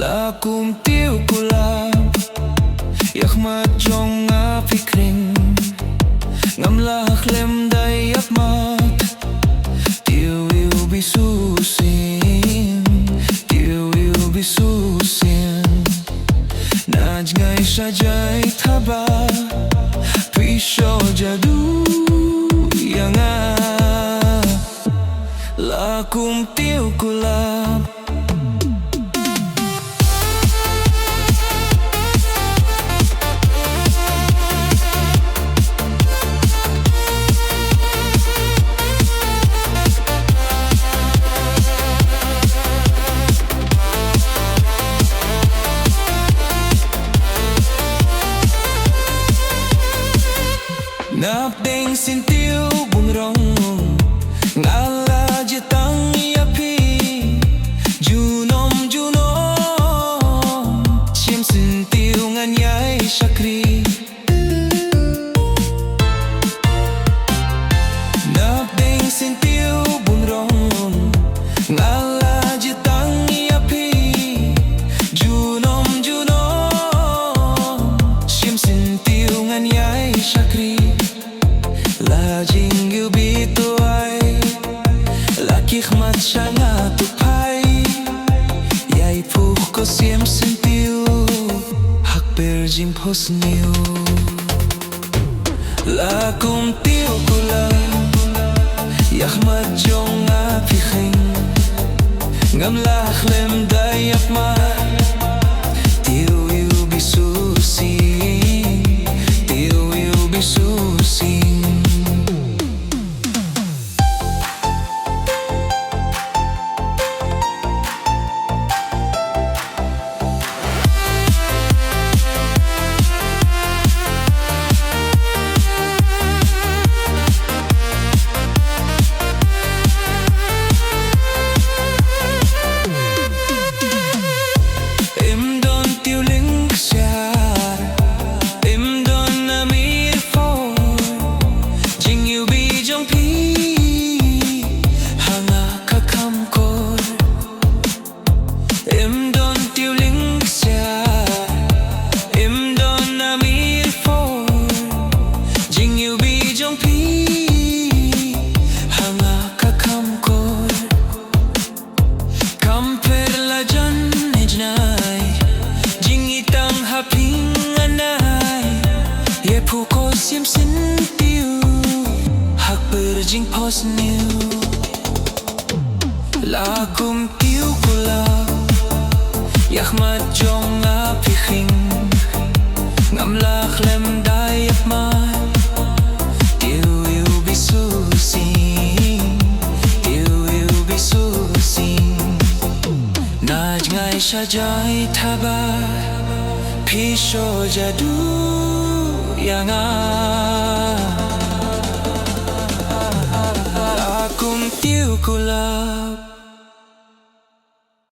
Lakum tiu kulab yak majong nga fikring ngam lak lem dayak mat tiu iu bisusin tiu iu bisusin naj ngai sajai thaba pisho jadu yang lakum tiu kulab Nap deng sintiu bungrong ngala jetang yapi junom junom chim sintiu nganyai shakri Nap deng sintiu bungrong ngala jetang yapi junom junom chim sintiu nganyai shakri Lajing yu bito ay Lakih mat shanga tupai Yai puh ko siem sentiu Hak berjim pos niu Lakum tiu kula Yak mat jong apikhing Ngam lak lem dayak mat Tiu yu bisusin Tiu yu bisusin Sim sentiu hak berjing pos niu Lakum tiu kula Yak mat jong apikhing Ngam lak lem dayak mat Tiu yu bisusin Tiu yu bisusin Naj ngai sajai thaba Pisho jadu yang lakum tiu kulab